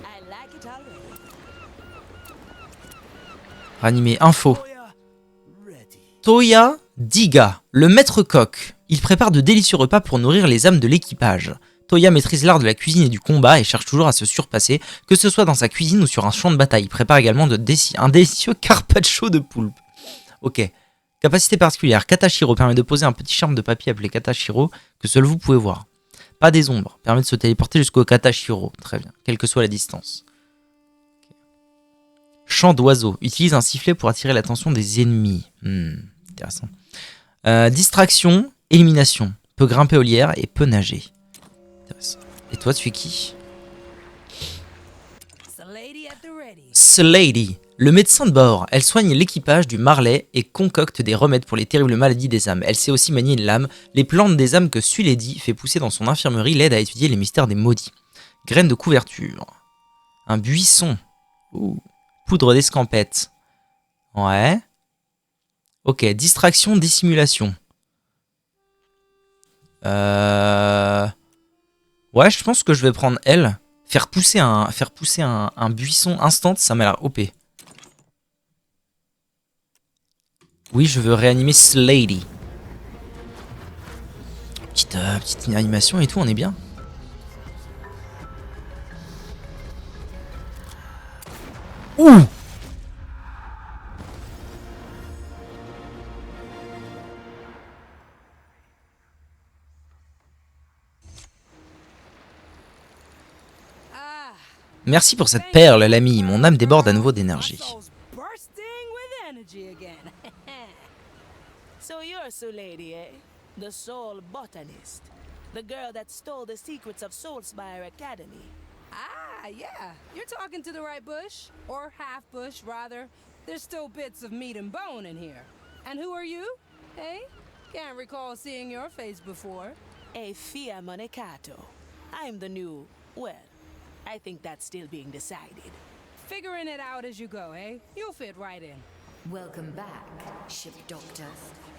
Ranimer, info. Toya Diga, le maître coq. Il prépare de délicieux repas pour nourrir les âmes de l'équipage. Toya maîtrise l'art de la cuisine et du combat et cherche toujours à se surpasser, que ce soit dans sa cuisine ou sur un champ de bataille. Il prépare également un délicieux carpaccio de poulpe. Ok. Capacité particulière. Katashiro permet de poser un petit charme de papier appelé Katashiro que seul vous pouvez voir. Pas des ombres. Permet de se téléporter jusqu'au Katashiro. Très bien. Quelle que soit la distance. Okay. Chant d'oiseau. Utilise un sifflet pour attirer l'attention des ennemis. Intéressant. Distraction. Élimination. Peut grimper aux lierres et peut nager. Intéressant. Et toi, tu es qui? Slady. Le médecin de bord, elle soigne l'équipage du Marley et concocte des remèdes pour les terribles maladies des âmes. Elle sait aussi manier une lame. Les plantes des âmes que Sulady fait pousser dans son infirmerie l'aident à étudier les mystères des maudits. Graines de couverture. Un buisson. Ouh. Poudre d'escampette. Ouais. Ok, distraction, dissimulation. Ouais, je pense que je vais prendre elle. Faire pousser un buisson instant, ça m'a l'air OP. Oui, je veux réanimer Slady. Petite animation et tout, on est bien. Ouh! Merci pour cette perle, l'ami. Mon âme déborde à nouveau d'énergie. So you're Sulady, eh? The soul botanist. The girl that stole the secrets of Soulspire Academy. Ah, yeah. You're talking to the right bush. Or half bush, rather. There's still bits of meat and bone in here. And who are you? Hey? Can't recall seeing your face before. A Fia Monecato. I'm the new, well, I think that's still being decided. Figuring it out as you go, eh? You'll fit right in. Welcome back, ship doctor.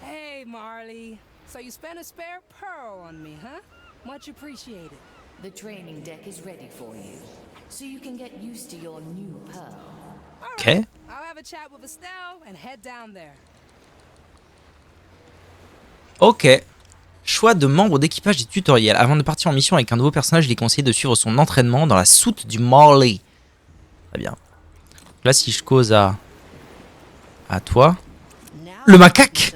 Hey, Marley. So you spent a spare pearl on me, huh? Much appreciated. The training deck is ready for you, so you can get used to your new pearl. Ok. I'll have a chat with Estelle and head down there. Ok. Choix de membre d'équipage du tutoriel. Avant de partir en mission avec un nouveau personnage, il est conseillé de suivre son entraînement dans la soute du Marley. Très bien. Là, si je cause à toi. Le macaque!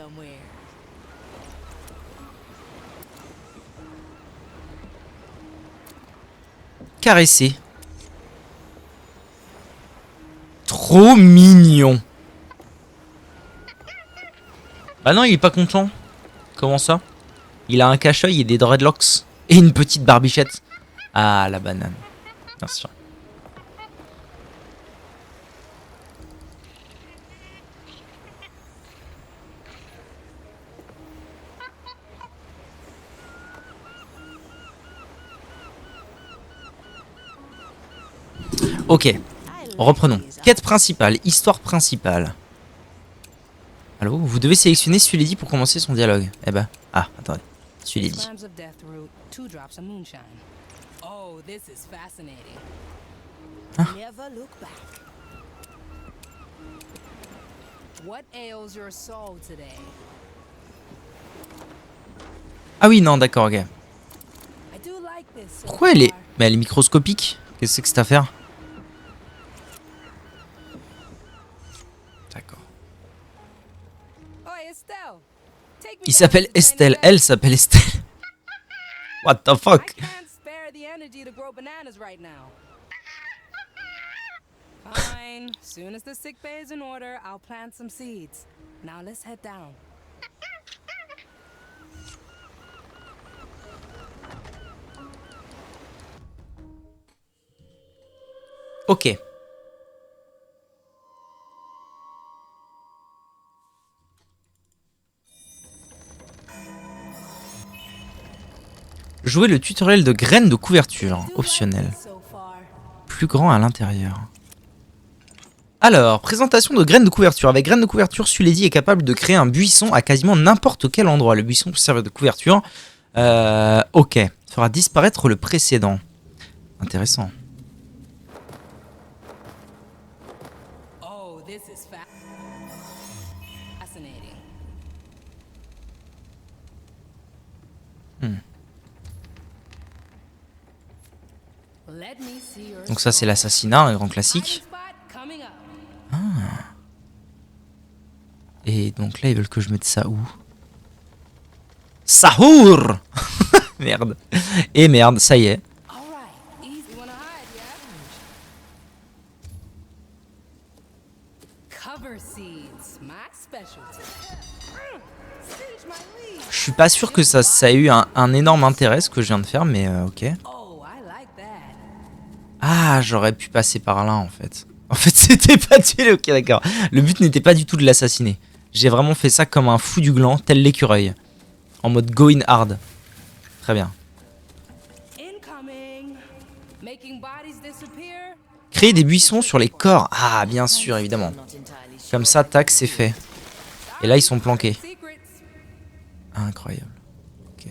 Caresser. Trop mignon. Ah non, il est pas content. Comment ça? Il a un cache-œil et des dreadlocks. Et une petite barbichette. Ah, la banane. Bien sûr. Ok, reprenons. Quête principale, histoire principale. Allô, vous devez sélectionner Sulady pour commencer son dialogue. Eh ben, ah, attendez. Sulady. Hein? Ah oui, non, d'accord, ok. Pourquoi elle est... Mais elle est microscopique? Qu'est-ce que c'est que cette affaire? D'accord. Il s'appelle Estelle. Elle s'appelle Estelle. What the fuck? Fine. Soon as the sick bay is in order, I'll plant some seeds. Now let's head down. Ok. Jouer le tutoriel de graines de couverture, optionnel. Plus grand à l'intérieur. Alors, présentation de graines de couverture. Avec graines de couverture, Sulady est capable de créer un buisson à quasiment n'importe quel endroit. Le buisson peut servir de couverture. Ok. Fera disparaître le précédent. Intéressant. Donc ça c'est l'assassinat, un grand classique. Ah. Et donc là ils veulent que je mette ça où? Sahour. Merde. Et merde, ça y est. Je suis pas sûr que ça ait eu un énorme intérêt ce que je viens de faire, mais ok. Ah, j'aurais pu passer par là en fait. En fait, c'était pas tuer. Ok, d'accord. Le but n'était pas du tout de l'assassiner. J'ai vraiment fait ça comme un fou du gland, tel l'écureuil. En mode going hard. Très bien. Créer des buissons sur les corps. Ah, bien sûr, évidemment. Comme ça, tac, c'est fait. Et là, ils sont planqués. Incroyable. Ok.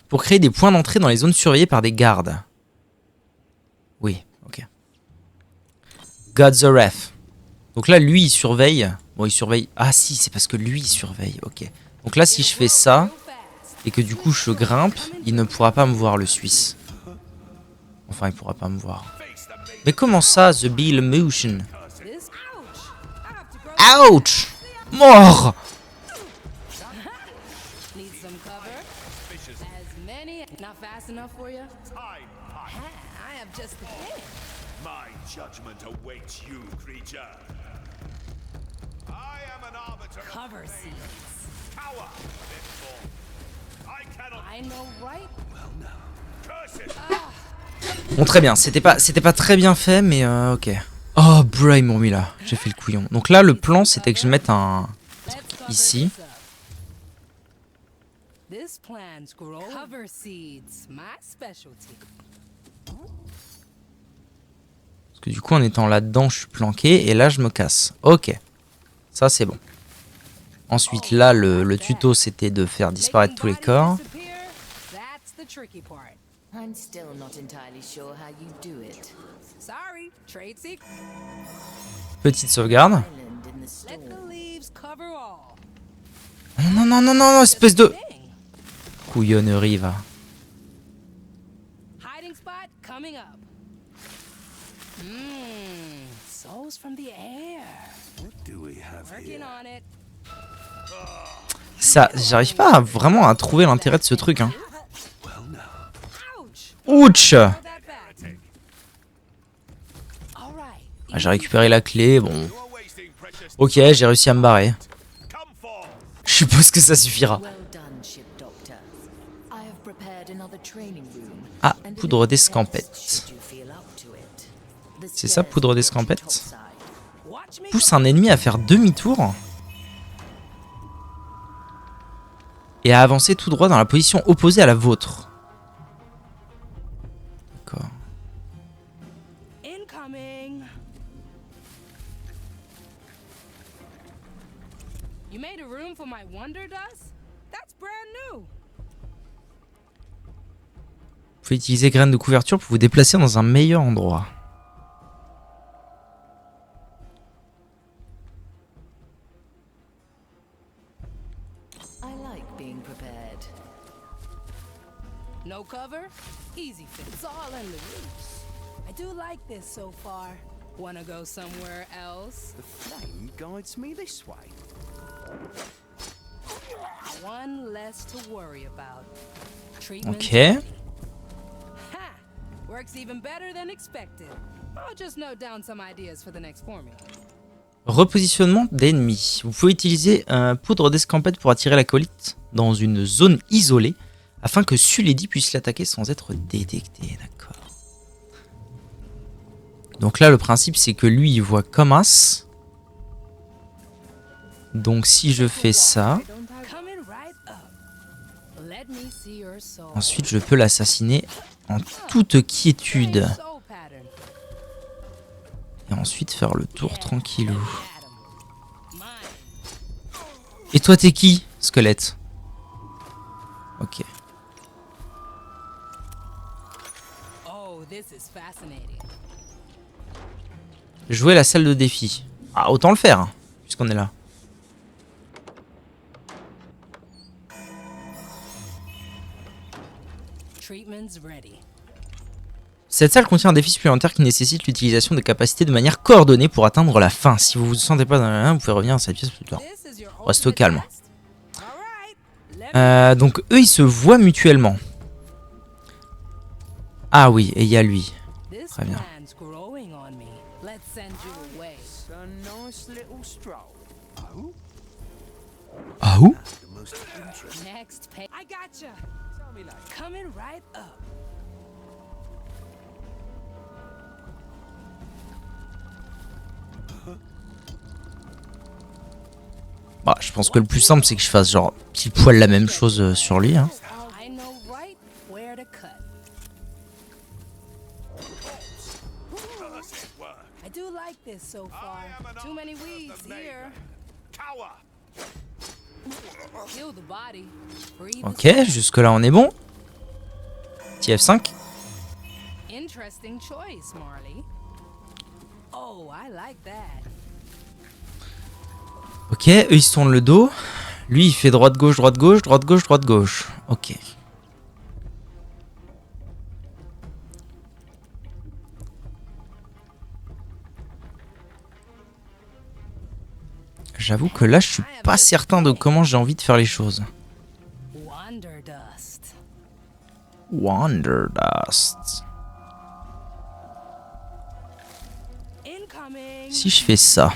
Pour créer des points d'entrée dans les zones surveillées par des gardes. Oui, ok. God's ref. Donc là, lui, il surveille. Bon, il surveille. Ah si, c'est parce que lui, il surveille. Ok. Donc là, si je fais ça, et que du coup, je grimpe, il ne pourra pas me voir, le Suisse. Enfin, il pourra pas me voir. Mais comment ça, The Bill Motion? Ouch! Mort! Bon, très bien, c'était pas très bien fait, mais ok. Oh, bruh, ils m'ont mis là. J'ai fait le couillon. Donc là, le plan, c'était que je mette un truc ici. This plant's grow cover seeds, my specialty. Parce que du coup, en étant là-dedans, je suis planqué. Et là, je me casse. Ok. Ça, c'est bon. Ensuite, là, le tuto, c'était de faire disparaître tous les corps. That's the tricky part. I'm still not entirely sure how you do it. Sorry, trade secret. Petite sauvegarde. Island in the Let storm. the leaves cover all. Non, non, non, non, non, espèce de... couillonnerie, va. Hiding spot coming up. Souls from the air. What do we have Working here? on it. Ça, j'arrive pas vraiment à trouver l'intérêt de ce truc, hein. Well, now. Ouch! Throw that back. All right. Ah, j'ai récupéré la clé, bon. Ok, j'ai réussi à me barrer. Je suppose que ça suffira. Well done, ship doctor. I have prepared another training room. Ah, and a poudre little d'escampette. rest should you feel up to it. The C'est ça, stairs poudre lead to d'escampette? topside. Watch me. Pousse un ennemi à faire demi-tour et à avancer tout droit dans la position opposée à la vôtre. D'accord. Incoming. You made a room for my wonder dust? That's brand new. Vous pouvez utiliser graines de couverture pour vous déplacer dans un meilleur endroit. I like being prepared. No cover? Easy fix. It's all in the roots. I do like this so far. Wanna go somewhere else? The flame guides me this way. One less to worry about. Treatment. Ok. Ha! Works even better than expected. I'll just note down some ideas for the next formula. Repositionnement d'ennemis. Vous pouvez utiliser un poudre d'escampette pour attirer l'acolyte dans une zone isolée afin que Sulady puisse l'attaquer sans être détecté. D'accord. Donc là, le principe, c'est que lui, il voit comme as. Donc si je fais ça, Coming right up. Let me see your soul. ensuite je peux l'assassiner en toute quiétude. Same soul pattern. Et ensuite faire le tour tranquillou. Adam. Mine. Et toi, t'es qui, squelette? Ok. Oh, this is fascinating. Jouer la salle de défi. Ah, autant le faire, hein, puisqu'on est là. Treatment's ready. Cette salle contient un défi supplémentaire qui nécessite l'utilisation de capacités de manière coordonnée pour atteindre la fin. Si vous vous sentez pas dans la vous pouvez revenir à cette pièce plus tard. This is your Reste au ultimate calme. test. All right. Donc eux, ils se voient mutuellement. Ah oui, et il y a lui. This Très bien. plant's growing on me. Let's send you away. It's a nice little stroll. Ah où? The most interesting. Next page. I gotcha. Tell me later. Coming right up. Bah, je pense que le plus simple, c'est que je fasse genre pile poil la même chose sur lui. Hein. I know right where to cut. I do like this so far. Too many weeds here. Heal the body. Breathe the Ok, jusque là on est bon. Petit F5. Interesting choice, Marley. Oh, I like that. Ok, eux ils se tournent le dos. Lui il fait droite-gauche, droite-gauche, droite-gauche, droite-gauche. Ok. J'avoue que là je suis pas certain de comment j'ai envie de faire les choses. Wonderdust. Wonderdust. Incoming. Si je fais ça,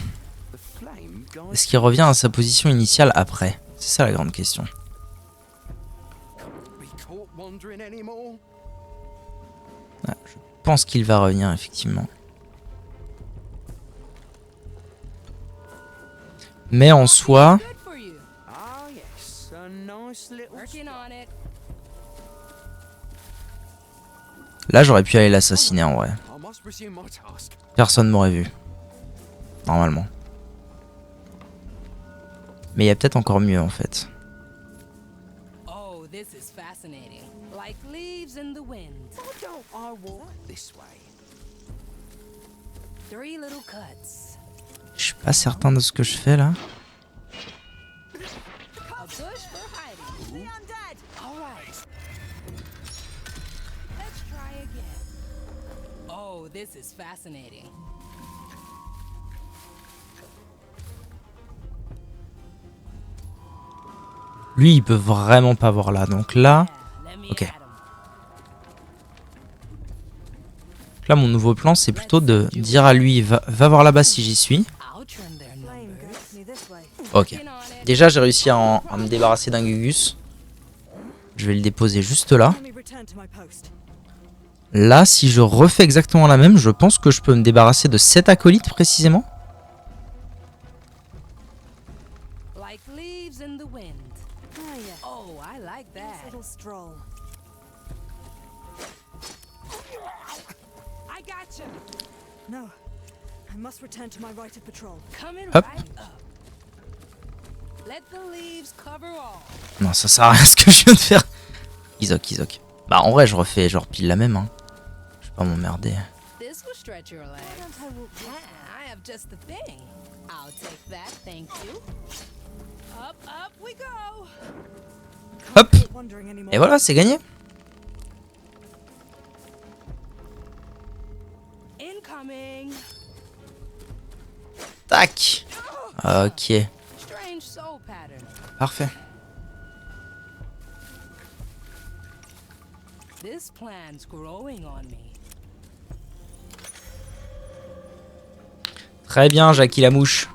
The flame guides est-ce qu'il revient à sa position initiale après? C'est ça la grande question. be caught wandering anymore. Ah, je pense qu'il va revenir effectivement. Mais en soi, Good for you. Ah, yes, a nice little. Working on it. là j'aurais pu aller l'assassiner en vrai. I must resume my task. Personne m'aurait vu. Normalement. Mais il y a peut-être encore mieux en fait. Oh, this is fascinating. Like leaves in the wind. Why don't I walk this way? 3 little cuts. Je suis pas certain de ce que je fais là. A bush for hiding. The undead. All right. Let's try again. Oh, this is fascinating. Lui il peut vraiment pas voir là. Donc là, Let me ok. at 'em. Là mon nouveau plan c'est plutôt de dire à lui va voir là-bas si j'y suis. I'll trim their numbers. Ok. Working on it. Déjà j'ai réussi à me débarrasser d'un Gugus. Je vais le déposer juste là. Là si je refais exactement la même, je pense que je peux me débarrasser de 7 acolytes précisément. Like leaves in the wind. Oh, I like that. I got you. No, I must return to my right of patrol. Coming Hop. right up. Let the leaves cover all. Non ça sert à rien ce que je viens de faire. Isok. Bah en vrai je repile la même hein. Je vais pas m'emmerder. This will stretch your legs. I have just the thing. I'll take that, thank you. Up we go. Hop. Wondering anymore. Et voilà c'est gagné. Incoming. Tac. Ok. Strange soul pattern. Parfait. This plan's growing on me. Très bien Jackie la mouche.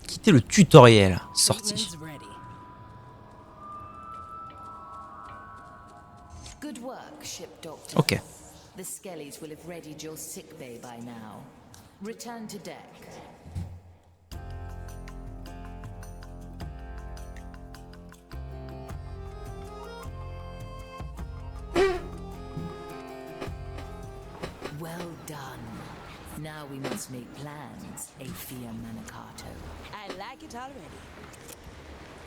Quittez le tutoriel. Sorti. Treatment's ready. Good work, ship doctor. Ok. The Skellies will have readied your sick bay by now. Return to deck. Well done. Now we must make plans, Aethia Manicato. I like it already.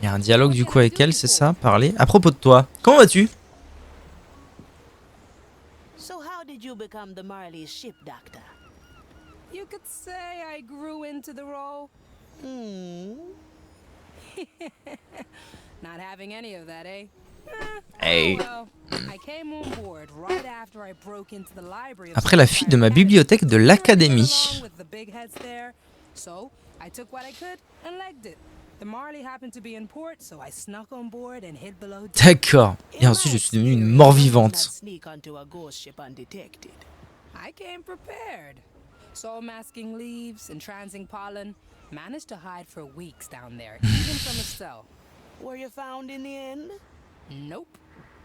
Il y a un dialogue du coup avec elle, c'est ça? Parler. À propos de toi, comment vas-tu? So how did you become the Marley's ship doctor? You could say I grew into the role. Not having any of that, eh? Hey. Well, I came on board right after I broke into the library of Après la fuite de ma bibliothèque de l'académie. along with the big heads there. So, I took what I could and legged it. The Marley happened to be in port, so I snuck on board and hid below deck. D'accord. Et ensuite je suis devenu une mort-vivante. Sneak onto a ghost ship undetected. I came prepared. Soul masking leaves, entrancing pollen. Managed to hide for weeks down there, even from a cell. Were you found in the end? Nope.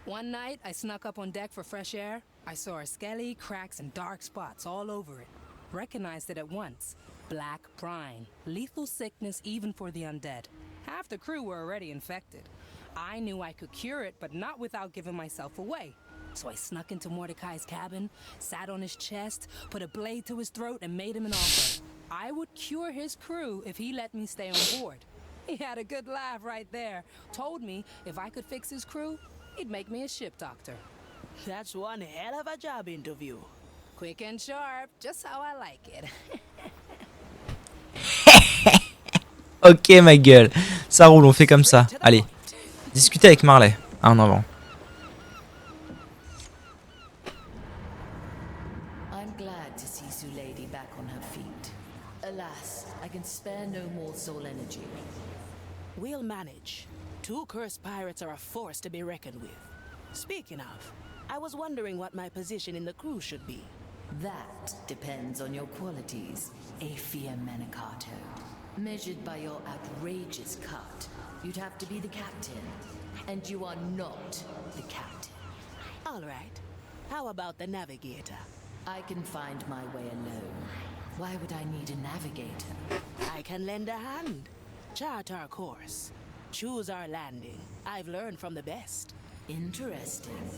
One night, I snuck up on deck for fresh air. I saw a skelly, cracks, and dark spots all over it. Recognized it at once. Black brine. Lethal sickness even for the undead. Half the crew were already infected. I knew I could cure it, but not without giving myself away. So I snuck into Mordecai's cabin, sat on his chest, put a blade to his throat, and made him an offer. I would cure his crew if he let me stay on board. He had a good laugh right there. Told me if I could fix his crew, he'd make me a ship doctor. That's one hell of a job interview. Quick and sharp, just how I like it. Ok ma gueule. Ça roule, on fait comme ça. Allez. Discutez avec Marley. Ah, en avant. I'm glad to see Zulady back on her feet. Alas, I can spare no more soul energy. We'll manage. 2 cursed pirates are a force to be reckoned with. Speaking of, I was wondering what my position in the crew should be. That depends on your qualities, Aethia Manicato. Measured by your outrageous cut, you'd have to be the captain. And you are not the captain. All right. How about the navigator? I can find my way alone. Why would I need a navigator? I can lend a hand. Chart our course. Choose our landing. I've learned from the best. Interesting.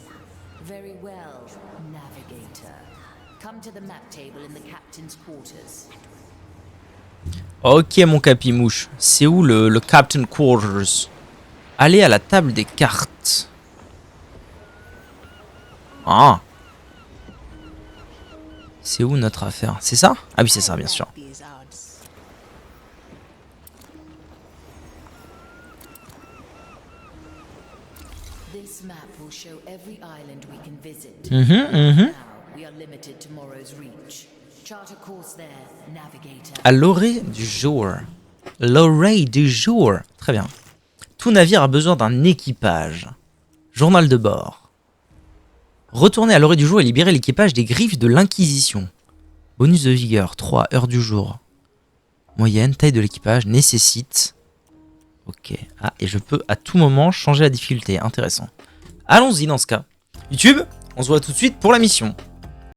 Very well, navigator. Come to the map table in the captain's quarters. Ok mon capimouche, c'est où le Captain Quarters? Allez à la table des cartes. Ah. C'est où notre affaire? C'est ça? Ah oui c'est ça bien sûr. These odds. This map will show every island we can visit. Mhm. Now, we are limited to Morrow's Reach. Chart a course there, navigator. À l'orée du jour. L'orée du jour. Très bien. Tout navire a besoin d'un équipage. Journal de bord. Retournez à l'orée du jour et libérer l'équipage des griffes de l'Inquisition. Bonus de vigueur, 3 heures du jour. Moyenne, taille de l'équipage, nécessite... Ok. Ah, et je peux à tout moment changer la difficulté. Intéressant. Allons-y dans ce cas. YouTube, on se voit tout de suite pour la mission.